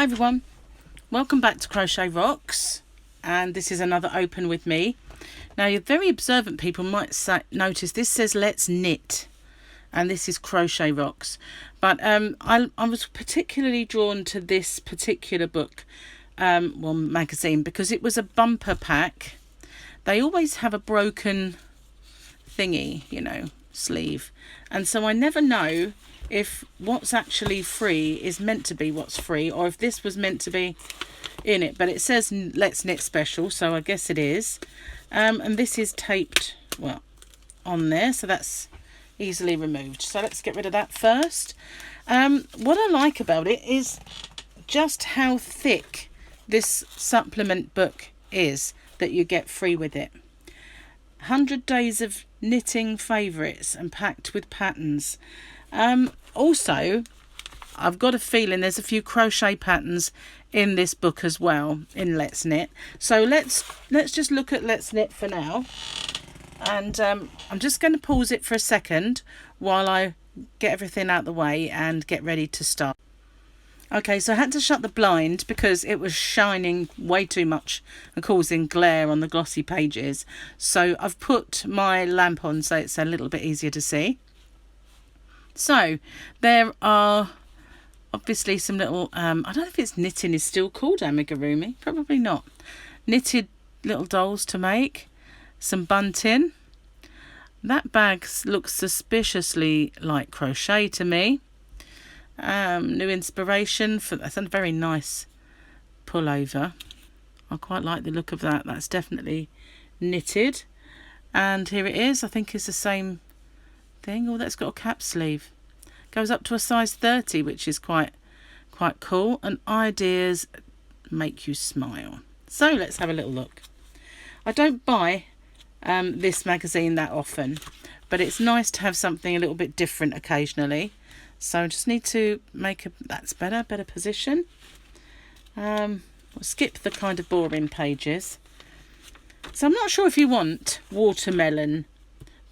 Hi everyone, welcome back to Crochet Rocks, and this is another open with me. Now, you're very observant people might notice this says let's knit, and this is Crochet Rocks, but I was particularly drawn to this particular book, magazine, because it was a bumper pack. They always have a broken thingy, sleeve, and so I never know if what's actually free is meant to be what's free, or if this was meant to be in it. But it says let's knit special, so I guess it is. And this is taped on there, so that's easily removed. So let's get rid of that first. What I like about it is just how thick this supplement book is that you get free with it. 100 days of knitting favourites and packed with patterns. Also, I've got a feeling there's a few crochet patterns in this book as well, in Let's Knit. So let's just look at Let's Knit for now. And I'm just going to pause it for a second while I get everything out of the way and get ready to start. Okay, so I had to shut the blind because it was shining way too much and causing glare on the glossy pages. So I've put my lamp on so it's a little bit easier to see. So there are obviously some little, I don't know if it's knitting is still called amigurumi, probably not. Knitted little dolls to make, some bunting. That bag looks suspiciously like crochet to me. New inspiration for that's a very nice pullover. I quite like the look of that. That's definitely knitted. And here it is. I think it's the same thing. Oh, that's got a cap sleeve. Goes up to a size 30, which is quite cool. And ideas make you smile. So let's have a little look. I don't buy this magazine that often, but it's nice to have something a little bit different occasionally. So I just need to make that's better position. We'll skip the kind of boring pages. So I'm not sure if you want watermelon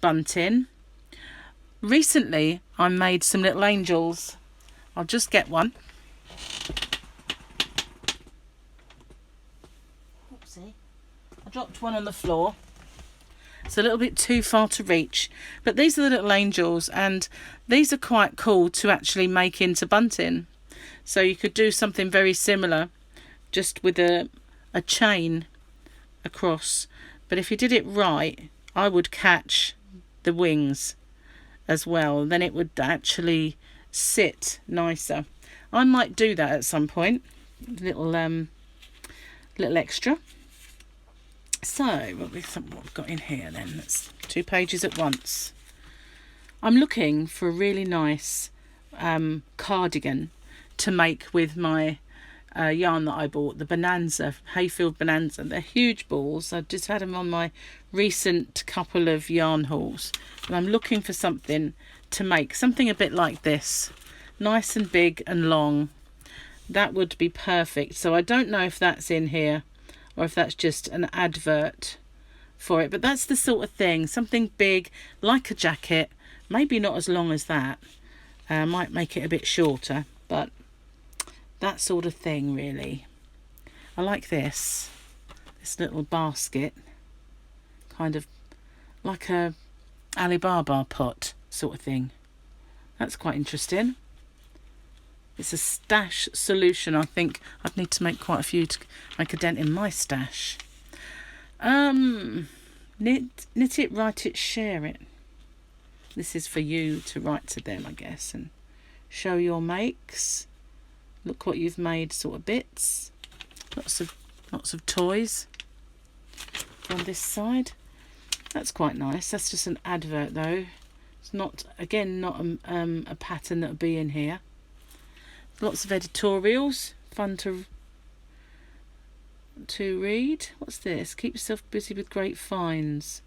bunting. Recently I made some little angels. I'll just get one. Oopsie. I dropped one on the floor. It's a little bit too far to reach, but these are the little angels, and these are quite cool to actually make into bunting. So you could do something very similar, just with a chain across. But if you did it right, I would catch the wings as well. Then it would actually sit nicer. I might do that at some point. Little extra. So, what we've got in here then, that's 2 pages at once. I'm looking for a really nice cardigan to make with my yarn that I bought, the Bonanza, Hayfield Bonanza. They're huge balls. I just had them on my recent couple of yarn hauls. And I'm looking for something to make, something a bit like this. Nice and big and long. That would be perfect. So I don't know if that's in here, or if that's just an advert for it, but that's the sort of thing, something big like a jacket, maybe not as long as that, might make it a bit shorter, but that sort of thing really. I like this little basket, kind of like a Alibaba pot sort of thing. That's quite interesting. It's a stash solution. I think I'd need to make quite a few to make a dent in my stash. Knit it, write it, share it. This is for you to write to them, I guess, and show your makes. Look what you've made, sort of bits. Lots of toys on this side. That's quite nice. That's just an advert though. It's not a pattern that would be in here. Lots of editorials, fun to read. What's this? Keep yourself busy with great finds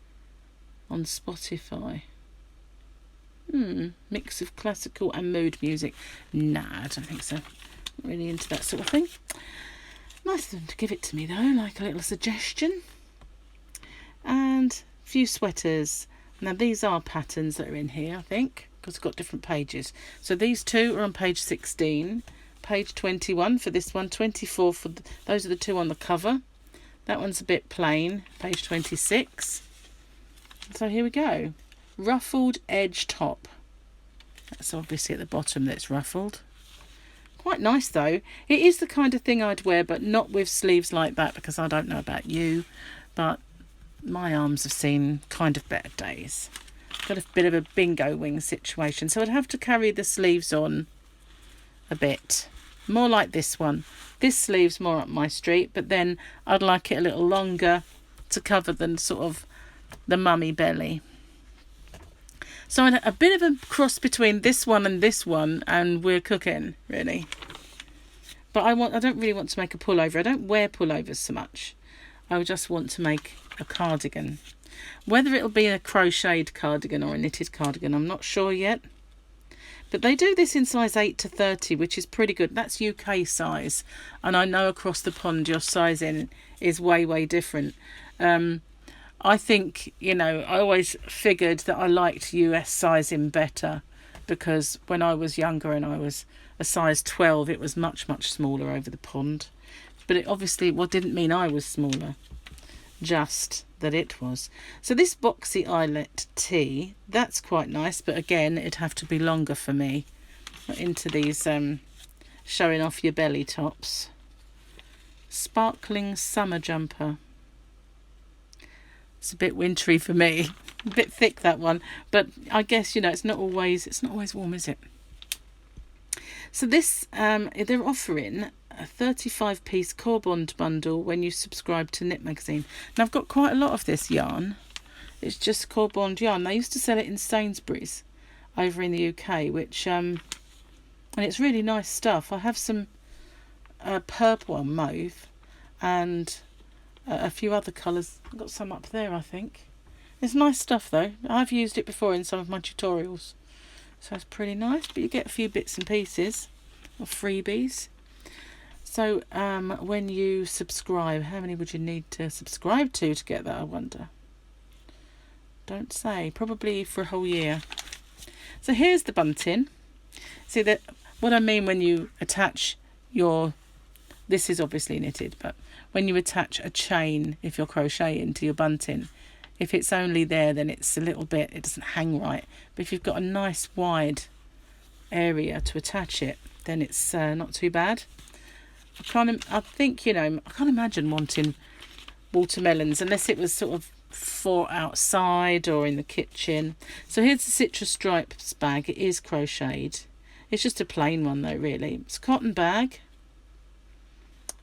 on Spotify. Mix of classical and mood music. Nah, I don't think so. Not really into that sort of thing. Nice of them to give it to me though, like a little suggestion. And a few sweaters. Now these are patterns that are in here, I think, because I've got different pages. So these two are on page 16. page 21 for this one, 24 for those are the two on the cover. That one's a bit plain, page 26. So here we go. Ruffled edge top. That's obviously at the bottom that's ruffled. Quite nice though. It is the kind of thing I'd wear, but not with sleeves like that, because I don't know about you, but my arms have seen kind of better days. Got a bit of a bingo wing situation, so I'd have to carry the sleeves on a bit. More like this one. This sleeve's more up my street, but then I'd like it a little longer to cover the sort of the mummy belly. So a bit of a cross between this one, and we're cooking, really. But I don't really want to make a pullover. I don't wear pullovers so much. I just want to make a cardigan. Whether it'll be a crocheted cardigan or a knitted cardigan, I'm not sure yet. But they do this in size 8 to 30, which is pretty good. That's UK size. And I know across the pond your sizing is way, way different. I think, I always figured that I liked US sizing better, because when I was younger and I was a size 12, it was much, much smaller over the pond. But it obviously didn't mean I was smaller, just that it was. So this boxy eyelet tee, that's quite nice, but again, it'd have to be longer for me. Not into these showing off your belly tops. Sparkling summer jumper. It's a bit wintry for me, a bit thick that one, but I guess it's not always warm, is it? So this they're offering a 35-piece core bond bundle when you subscribe to Knit Magazine. Now I've got quite a lot of this yarn. It's just core bond yarn. They used to sell it in Sainsbury's over in the UK, which and it's really nice stuff. I have some purple and mauve, and a few other colours. I've got some up there, I think. It's nice stuff though. I've used it before in some of my tutorials, so it's pretty nice, but you get a few bits and pieces of freebies. So when you subscribe, how many would you need to subscribe to get that, I wonder? Don't say. Probably for a whole year. So here's the bunting. See that what I mean when you attach this is obviously knitted, but when you attach a chain, if you're crocheting, to your bunting, if it's only there, then it's a little bit, it doesn't hang right. But if you've got a nice wide area to attach it, then it's not too bad. I can't imagine wanting watermelons unless it was sort of for outside or in the kitchen. So here's the citrus stripes bag. It is crocheted. It's just a plain one though, really. It's a cotton bag.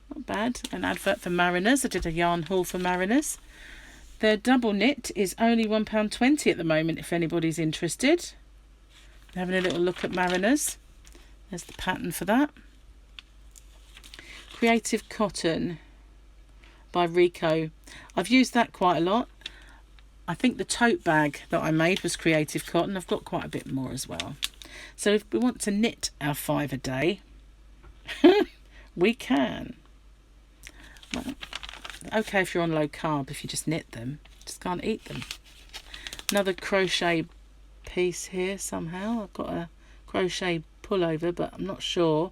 Not bad. An advert for Mariners. I did a yarn haul for Mariners. Their double knit is only £1.20 at the moment, if anybody's interested. Having a little look at Mariners. There's the pattern for that. Creative Cotton by Rico. I've used that quite a lot. I think the tote bag that I made was Creative Cotton. I've got quite a bit more as well. So if we want to knit our 5 a day, we can. Well, okay if you're on low carb, if you just knit them, just can't eat them. Another crochet piece here somehow. I've got a crochet pullover, but I'm not sure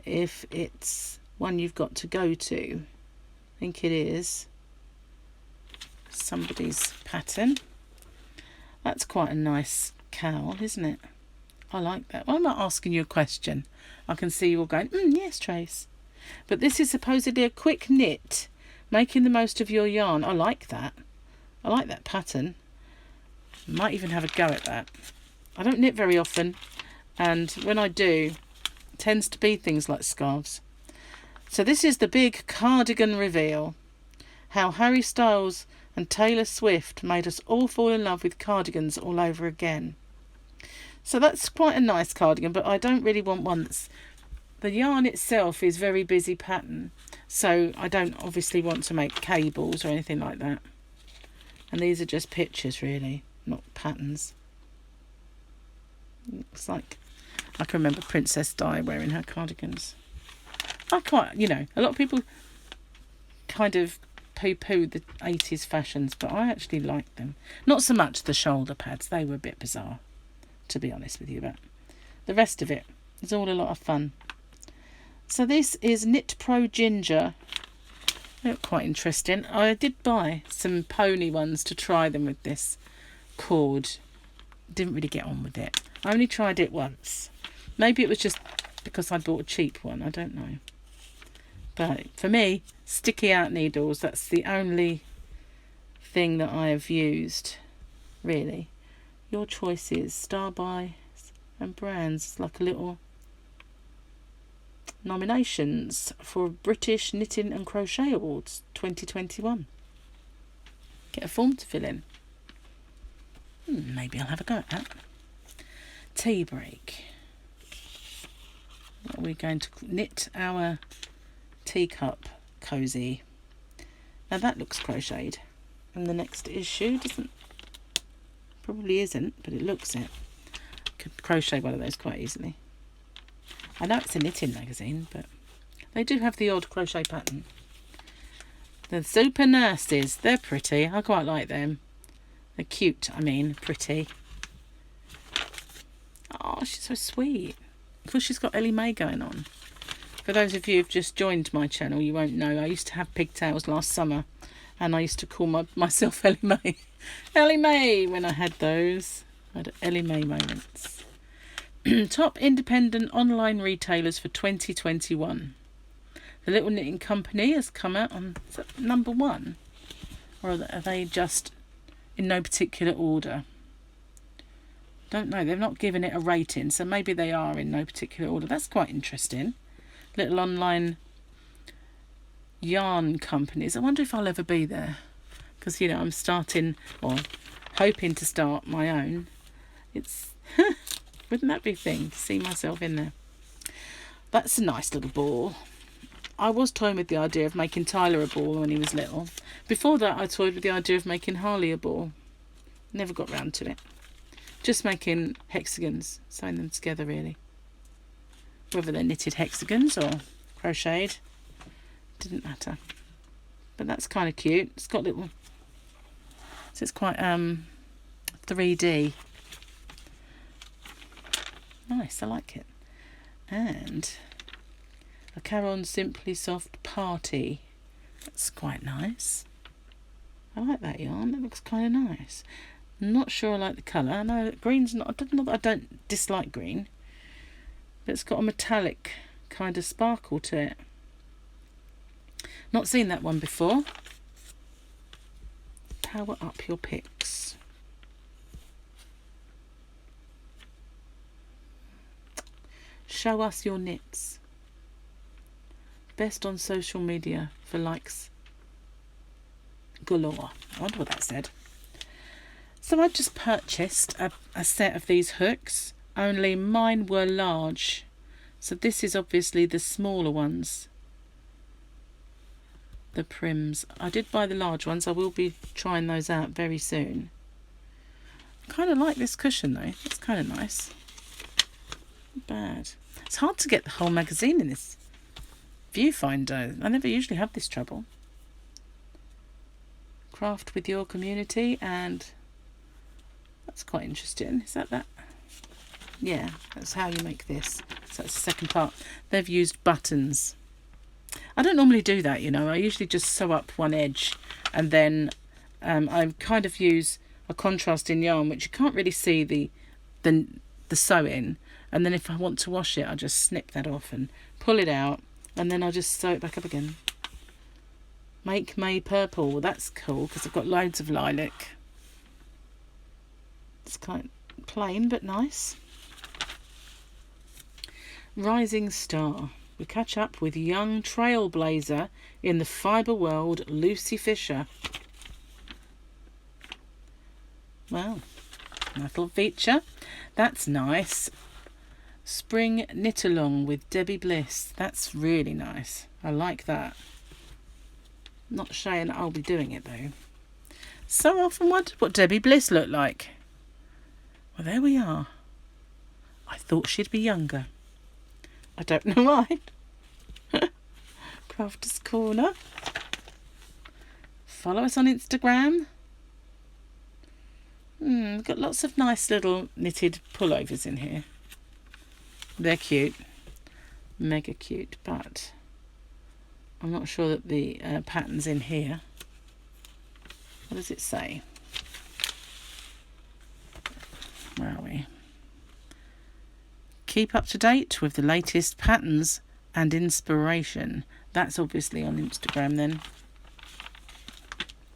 if it's one you've got to go to. I think it is somebody's pattern. That's quite a nice cowl, isn't it? I like that. Well, I'm not asking you a question. I can see you all going, yes, Trace. But this is supposedly a quick knit, making the most of your yarn. I like that. I like that pattern. Might even have a go at that. I don't knit very often, and when I do, it tends to be things like scarves. So this is the big cardigan reveal. How Harry Styles and Taylor Swift made us all fall in love with cardigans all over again. So that's quite a nice cardigan, but I don't really want one that's... The yarn itself is very busy pattern, so I don't obviously want to make cables or anything like that. And these are just pictures really, not patterns. Looks like I can remember Princess Di wearing her cardigans. I quite, a lot of people kind of poo-poo the 80s fashions, but I actually like them. Not so much the shoulder pads, they were a bit bizarre, to be honest with you, but the rest of it is all a lot of fun. So this is Knit Pro Ginger. They look quite interesting. I did buy some pony ones to try them with this cord. Didn't really get on with it. I only tried it once. Maybe it was just because I bought a cheap one. I don't know. But for me, sticky out needles, that's the only thing that I have used, really. Your choices, star buys and brands, like a little nominations for British Knitting and Crochet Awards 2021. Get a form to fill in. Maybe I'll have a go at that. Tea break. We're going to knit our teacup cozy. Now that looks crocheted, and the next issue probably isn't, but it looks it. Could crochet one of those quite easily. I know it's a knitting magazine, but they do have the odd crochet pattern. The Super Nurses, they're pretty. I quite like them. They're cute, pretty. Oh, she's so sweet. Of course, she's got Ellie Mae going on. For those of you who've just joined my channel, you won't know. I used to have pigtails last summer, and I used to call myself Ellie Mae. Ellie Mae, when I had those. I had Ellie Mae moments. Top independent online retailers for 2021. The Little Knitting Company has come out on number 1. Or are they just in no particular order? Don't know. They've not given it a rating, so maybe they are in no particular order. That's quite interesting. Little online yarn companies. I wonder if I'll ever be there, because I'm starting, or hoping to start, my own. It's wouldn't that be a thing to see myself in there? That's a nice little ball. I was toying with the idea of making Tyler a ball when he was little. Before that, I toyed with the idea of making Harley a ball. Never got round to it. Just making hexagons, sewing them together, really. Whether they're knitted hexagons or crocheted, didn't matter. But that's kind of cute. It's got little, so it's quite 3D. Nice, I like it. And a Caron Simply Soft Party. That's quite nice. I like that yarn. It looks kind of nice. I'm not sure I like the colour. I know green's not. I don't dislike green, but it's got a metallic kind of sparkle to it. Not seen that one before. Power up your picks. Show us your knits. Best on social media for likes galore. I wonder what that said. So I just purchased a set of these hooks, only mine were large. So this is obviously the smaller ones. The Prims. I did buy the large ones. I will be trying those out very soon. I kind of like this cushion though. It's kind of nice. Not bad. It's hard to get the whole magazine in this viewfinder. I never usually have this trouble. Craft with your community, and that's quite interesting. Is that? Yeah, that's how you make this. So that's the second part. They've used buttons. I don't normally do that, I usually just sew up one edge, and then I kind of use a contrasting yarn, which you can't really see the sewing. And then if I want to wash it, I just snip that off and pull it out, and then I'll just sew it back up again. Make May purple. Well, that's cool because I've got loads of lilac. It's kind of plain but nice. Rising Star. We catch up with young trailblazer in the fibre world, Lucy Fisher. Wow, nice little feature. That's nice. Spring knit along with Debbie Bliss. That's really nice. I like that. Not saying I'll be doing it though. So often wondered what Debbie Bliss looked like. Well, there we are. I thought she'd be younger. I don't know why. Crafters Corner. Follow us on Instagram. We've got lots of nice little knitted pullovers in here. They're cute. Mega cute, but I'm not sure that the pattern's in here. What does it say? Where are we? Keep up to date with the latest patterns and inspiration. That's obviously on Instagram then.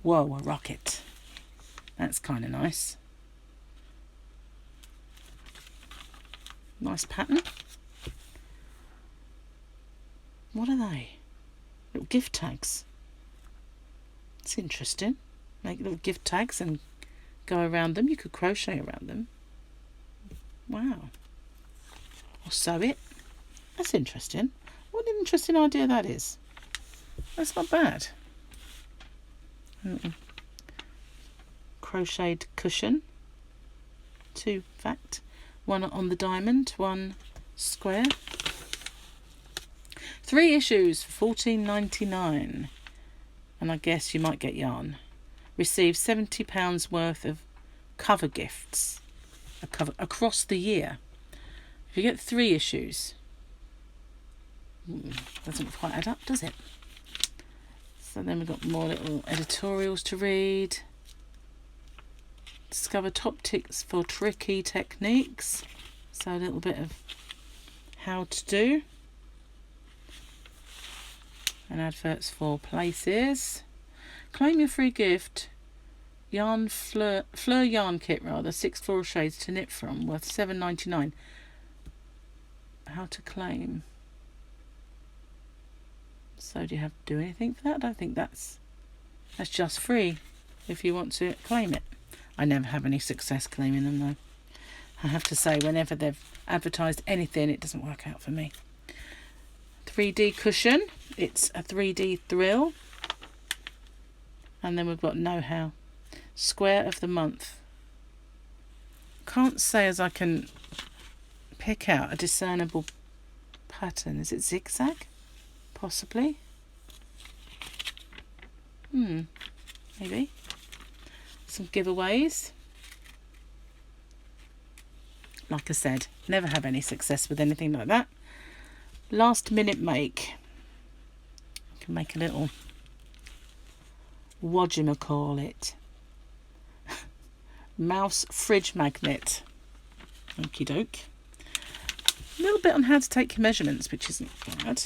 Whoa, a rocket. That's kind of nice. Nice pattern. What are they? Little gift tags. It's interesting. Make little gift tags and go around them. You could crochet around them. Wow. Or sew it. That's interesting. What an interesting idea that is. That's not bad. Crocheted cushion. 2 in fact. One on the diamond, 1 square. 3 issues for $14.99. And I guess you might get yarn. Receive £70 worth of cover gifts across the year. If you get 3 issues, doesn't quite add up, does it? So then we've got more little editorials to read. Discover top tips for tricky techniques. So a little bit of how to do. And adverts for places. Claim your free gift. Yarn Fleur yarn kit rather. 6 floral shades to knit from, worth $7.99. How to claim. So do you have to do anything for that? I don't think that's just free if you want to claim it. I never have any success claiming them though. I have to say, whenever they've advertised anything, it doesn't work out for me. 3D cushion. It's a 3D thrill. And then we've got know-how. Square of the month. Can't say as I can pick out a discernible pattern. Is it zigzag? Possibly. Maybe. Some giveaways. Like I said, never have any success with anything like that. Last minute make. I can make a little whatchamacallit. Mouse fridge magnet. Okie doke. A little bit on how to take your measurements, which isn't bad.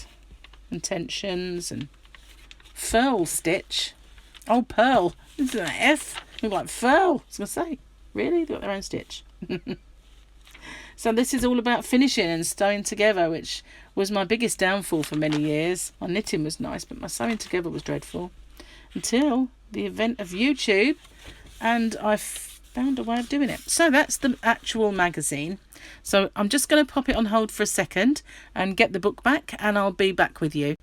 And tensions and furl stitch. Oh, pearl. This is an F. We're like furl. I was going to say. Really? They've got their own stitch. So this is all about finishing and sewing together, which was my biggest downfall for many years. My knitting was nice, but my sewing together was dreadful. Until the event of YouTube, and I found a way of doing it. So that's the actual magazine. So I'm just going to pop it on hold for a second and get the book back, and I'll be back with you.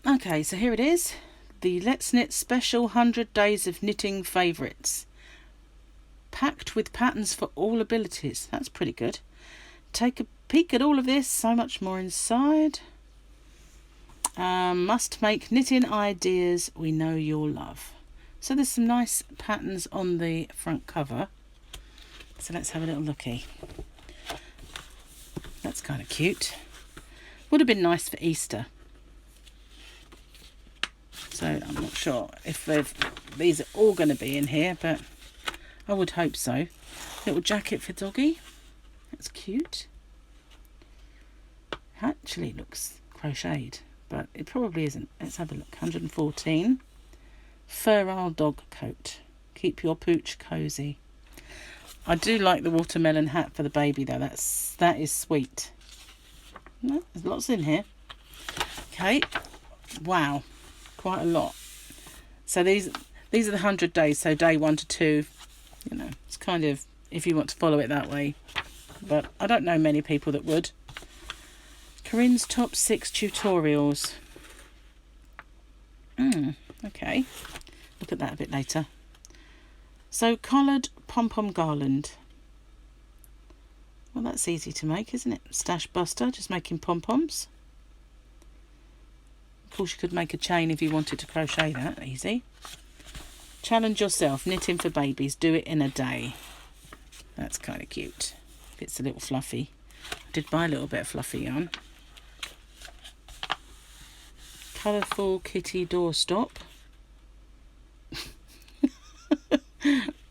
Okay, so here it is. The Let's Knit Special 100 Days of Knitting Favourites. Packed with patterns for all abilities. That's pretty good. Take a peek at all of this. So much more inside. Must make knitting ideas we know you'll love. So there's some nice patterns on the front cover. So let's have a little looky. That's kind of cute. Would have been nice for Easter. So I'm not sure if these are all going to be in here, but I would hope so. Little jacket for doggy. That's cute. Actually looks crocheted, but it probably isn't. Let's have a look. 114. Fur Isle dog coat. Keep your pooch cozy. I do like the watermelon hat for the baby though. That is sweet. No, there's lots in here. Okay. Wow. Quite a lot. So these are the 100 days. So day 1 to 2. You know, it's kind of, if you want to follow it that way. But I don't know many people that would. Corinne's top 6 tutorials. Okay. Look at that a bit later. So collared pom-pom garland. Well, that's easy to make, isn't it? Stash buster, just making pom-poms. Of course, you could make a chain if you wanted to crochet that. Easy. Challenge yourself. Knitting for babies. Do it in a day. That's kind of cute. It's a little fluffy. I did buy a little bit of fluffy yarn. Colourful kitty doorstop.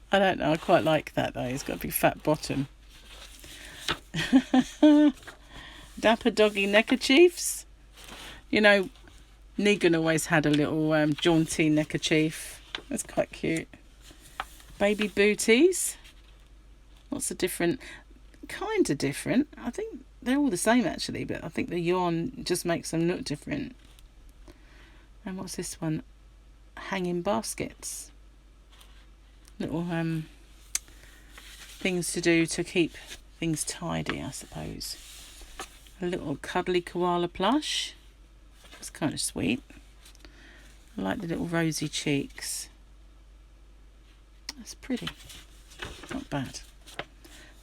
I don't know, I quite like that though. It's got a big fat bottom. Dapper doggy neckerchiefs. You know, Negan always had a little jaunty neckerchief. That's quite cute. Baby booties. Lots of different, kind of different. I think they're all the same actually, but I think the yarn just makes them look different. And what's this one? Hanging baskets. Little things to do to keep things tidy, I suppose. A little cuddly koala plush. It's kind of sweet. I like the little rosy cheeks. That's pretty. Not bad.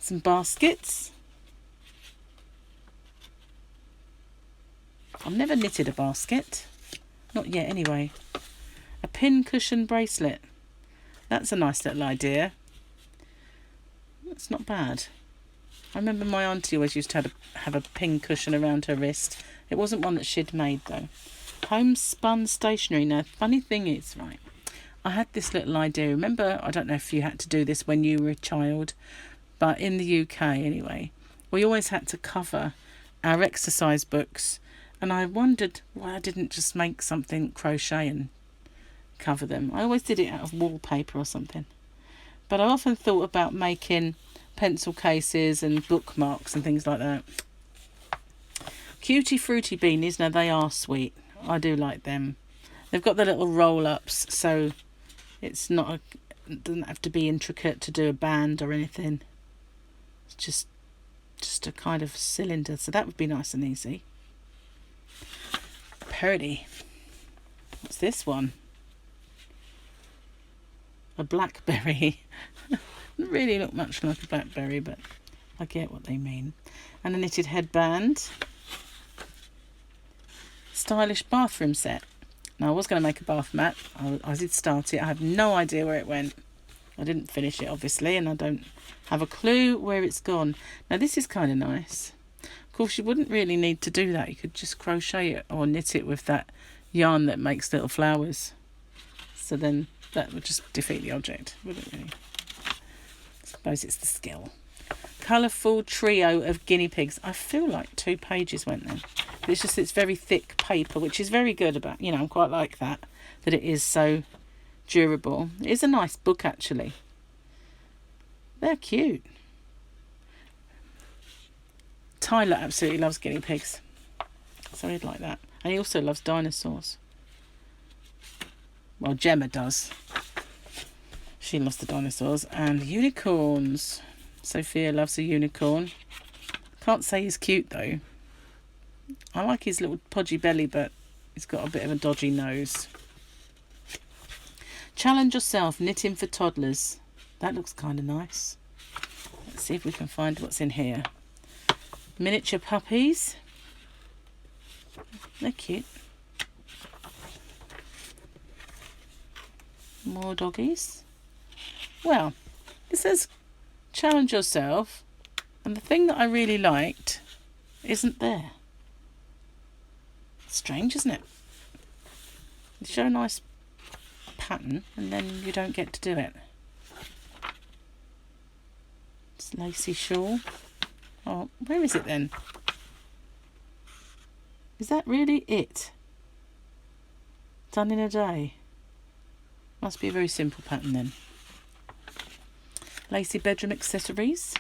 Some baskets. I've never knitted a basket. Not yet anyway. A pin cushion bracelet. That's a nice little idea. That's not bad. I remember my auntie always used to have a pin cushion around her wrist. It wasn't one that she'd made though. Homespun stationery. Now, funny thing is, right, I had this little idea. Remember, I don't know if you had to do this when you were a child, but in the UK anyway, we always had to cover our exercise books. And I wondered why I didn't just make something crochet and cover them. I always did it out of wallpaper or something. But I often thought about making pencil cases and bookmarks and things like that. Cutie Fruity beanies. Now they are sweet. I do like them. They've got the little roll-ups, so it's not it doesn't have to be intricate to do a band or anything. It's just a kind of cylinder, so that would be nice and easy. Pretty. What's this one? A blackberry. Doesn't really look much like a blackberry, but I get what they mean. And a knitted headband. Stylish bathroom set. Now I was going to make a bath mat. I did start it. I have no idea where it went. I didn't finish it obviously, and I don't have a clue where it's gone. Now this is kind of nice. Of course, you wouldn't really need to do that. You could just crochet it or knit it with that yarn that makes little flowers. So then that would just defeat the object, wouldn't it really? I suppose it's the skill. Colourful trio of guinea pigs. I feel like 2 pages went then. But it's just, it's very thick paper, which is very good about, you know, I'm quite like that it is so durable. It is a nice book actually. They're cute. Tyler absolutely loves guinea pigs, so he'd like that. And he also loves dinosaurs. Well, Gemma does. She loves the dinosaurs. And unicorns. Sophia loves a unicorn. Can't say he's cute though. I like his little podgy belly, but he's got a bit of a dodgy nose. Challenge yourself, knitting for toddlers. That looks kind of nice. Let's see if we can find what's in here. Miniature puppies. They're cute. More doggies. Well, it says challenge yourself, and the thing that I really liked isn't there. Strange, isn't it? You show a nice pattern and then you don't get to do it. It's lacy shawl. Oh, where is it then? Is that really it? Done in a day? Must be a very simple pattern then. Lacy bedroom accessories.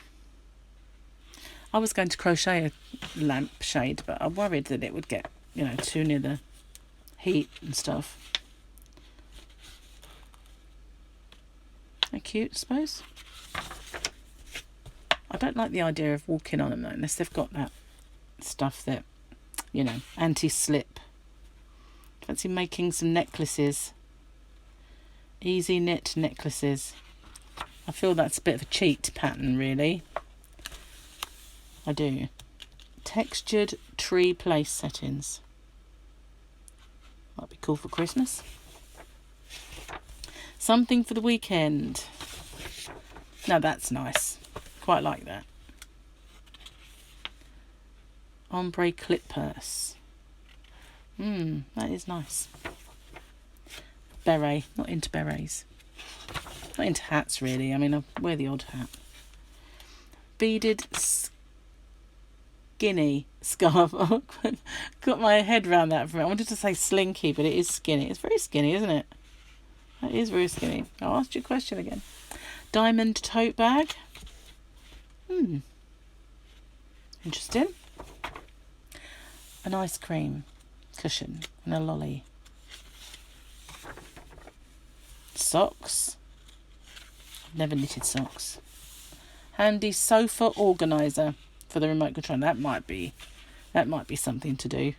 I was going to crochet a lampshade, but I worried that it would get, you know, too near the heat and stuff. They're cute, I suppose. I don't like the idea of walking on them though, unless they've got that stuff that, you know, anti-slip. Fancy making some necklaces. Easy knit necklaces. I feel that's a bit of a cheat pattern, really. I do. Textured tree place settings. Might be cool for Christmas. Something for the weekend. Now that's nice. Quite like that. Ombre clip purse. That is nice. Beret. Not into berets. Not into hats really. I mean, I wear the odd hat. Beaded skinny scarf. Got my head around that for it. I wanted to say slinky, but it is skinny. It's very skinny, isn't it? That is very skinny. I'll ask you a question again. Diamond tote bag. Interesting. An ice cream cushion and a lolly. Socks. I've never knitted socks. Handy sofa organizer for the remote control. That might be something to do.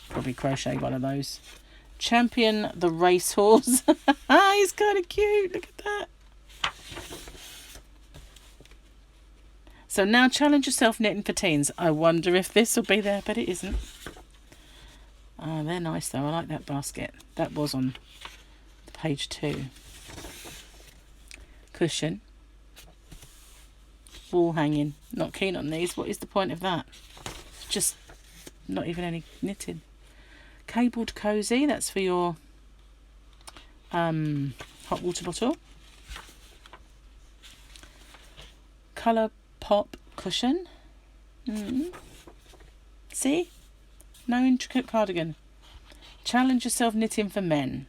Probably crochet one of those. Champion the racehorse. He's kind of cute. Look at that. So now challenge yourself knitting for teens. I wonder if this will be there, but it isn't. Oh, they're nice though. I like that basket. That was on page 2. Cushion. Wall hanging. Not keen on these. What is the point of that? Just not even any knitting. Cabled cozy. That's for your hot water bottle. Colour pop cushion. See? No intricate cardigan. Challenge yourself knitting for men.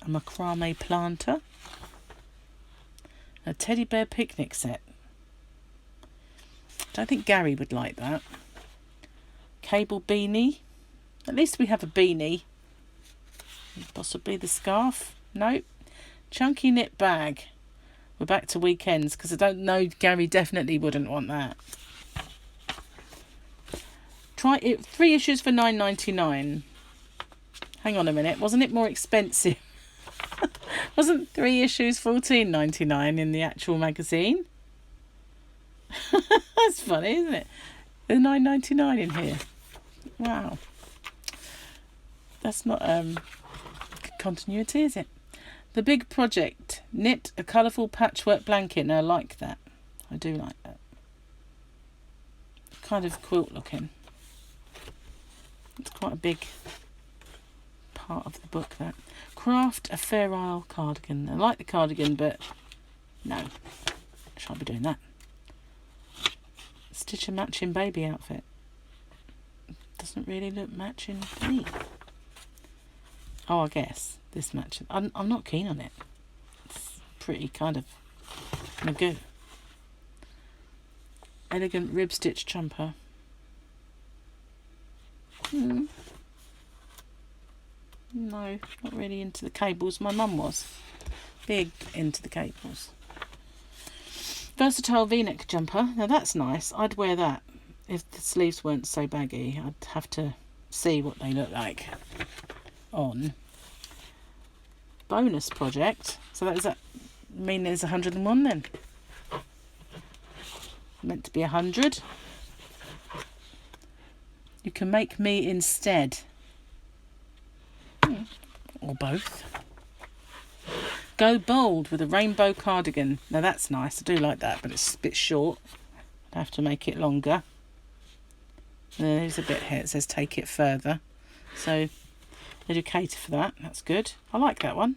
A macrame planter. A teddy bear picnic set. Don't think Gary would like that. Cable beanie. At least we have a beanie. Possibly the scarf. Nope. Chunky knit bag. We're back to weekends because I don't know, Gary definitely wouldn't want that. Try it. 3 issues for $9.99. Hang on a minute. Wasn't it more expensive? Wasn't 3 issues $14.99 in the actual magazine? That's funny, isn't it? There's $9.99 in here. Wow. That's not continuity, is it? The big project. Knit a colourful patchwork blanket. Now I like that. I do like that. Kind of quilt looking. It's quite a big part of the book, that. Craft a Fair Isle cardigan. I like the cardigan, but no. Shan't be doing that. Stitch a matching baby outfit. Doesn't really look matching to me. Oh, I guess this matches. I'm not keen on it. It's pretty kind of good. Elegant rib stitch jumper. No, not really into the cables. My mum was big into the cables. Versatile v-neck jumper. Now that's nice. I'd wear that if the sleeves weren't so baggy. I'd have to see what they look like on. Bonus project. So does that mean there's 101 then? Meant to be 100. You can make me instead. Or both. Go bold with a rainbow cardigan. Now that's nice. I do like that, but it's a bit short. I'd have to make it longer. There's a bit here. It says take it further. So they do cater for that. That's good. I like that one.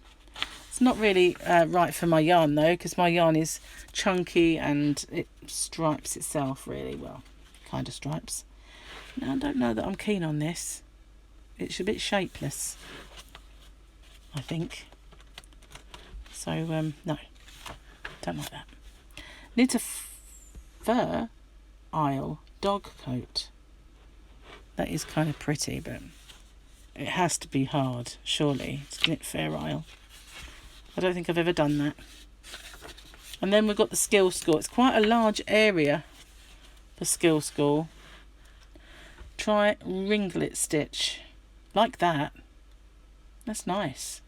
It's not really right for my yarn though, because my yarn is chunky and it stripes itself really well. Kind of stripes. Now I don't know that I'm keen on this. It's a bit shapeless, I think. So no, don't like that. Knit a Fur Isle dog coat. That is kind of pretty, but it has to be hard, surely, to knit Fair Isle. I don't think I've ever done that. And then we've got the Skill School. It's quite a large area for Skill School. Try ringlet stitch. Like that. That's nice.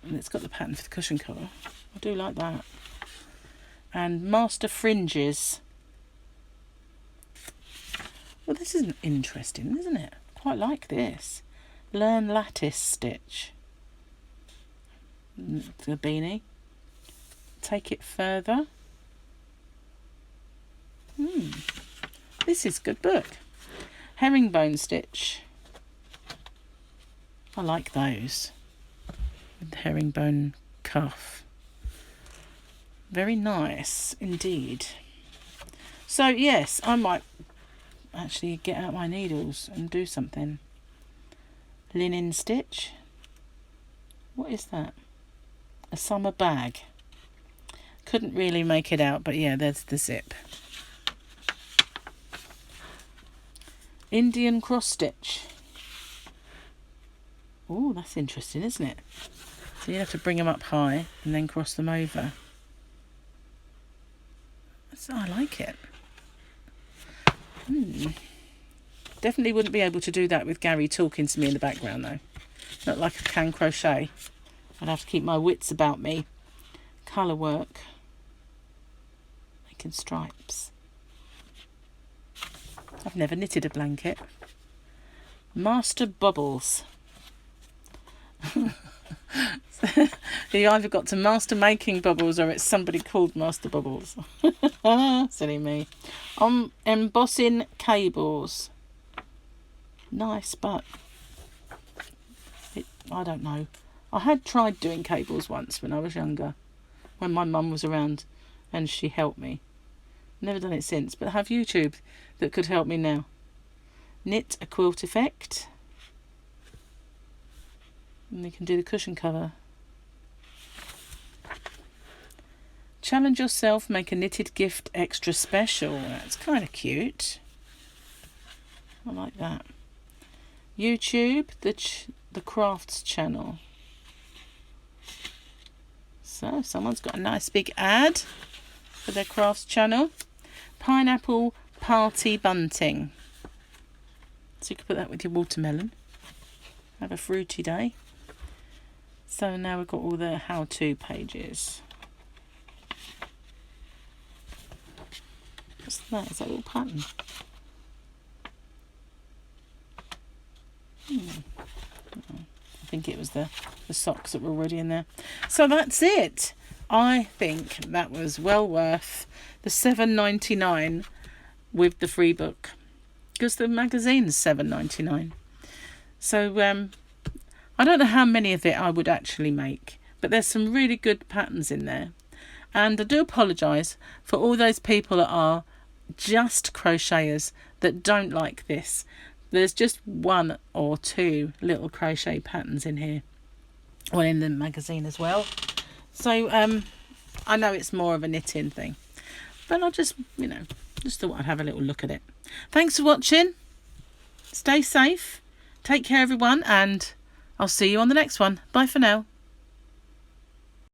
And it's got the pattern for the cushion cover. I do like that. And Master Fringes. Well, this is interesting, isn't it? Quite like this. Learn lattice stitch. The beanie. Take it further. This is a good book. Herringbone stitch. I like those. With the herringbone cuff. Very nice indeed. So yes, I might actually get out my needles and do something. Linen stitch. What is that? A summer bag. Couldn't really make it out, but yeah, there's the zip. Indian cross stitch. Oh, that's interesting, isn't it? So you have to bring them up high and then cross them over. So I like it. Definitely wouldn't be able to do that with Gary talking to me in the background though. Not like I can crochet. I'd have to keep my wits about me. Colour work. Making stripes. I've never knitted a blanket. Master bubbles. You either got to master making bubbles or it's somebody called Master Bubbles. Silly me. Embossing cables. Nice, but I don't know. I had tried doing cables once when I was younger, when my mum was around and she helped me. Never done it since, but I have YouTube that could help me now. Knit a quilt effect. And you can do the cushion cover. Challenge yourself, make a knitted gift extra special. That's kind of cute. I like that. YouTube, the crafts channel. So someone's got a nice big ad for their crafts channel. Pineapple party bunting. So you can put that with your watermelon. Have a fruity day. So now we've got all the how-to pages. What's that? Is that a little pattern? I think it was the socks that were already in there. So that's it. I think that was well worth the $7.99 with the free book, because the magazine's $7.99. So I don't know how many of it I would actually make, but there's some really good patterns in there. And I do apologise for all those people that are just crocheters that don't like this. There's just one or two little crochet patterns in here, well, in the magazine as well. So I know it's more of a knitting thing, but I just thought I'd have a little look at it. Thanks for watching. Stay safe. Take care, everyone, and I'll see you on the next one. Bye for now.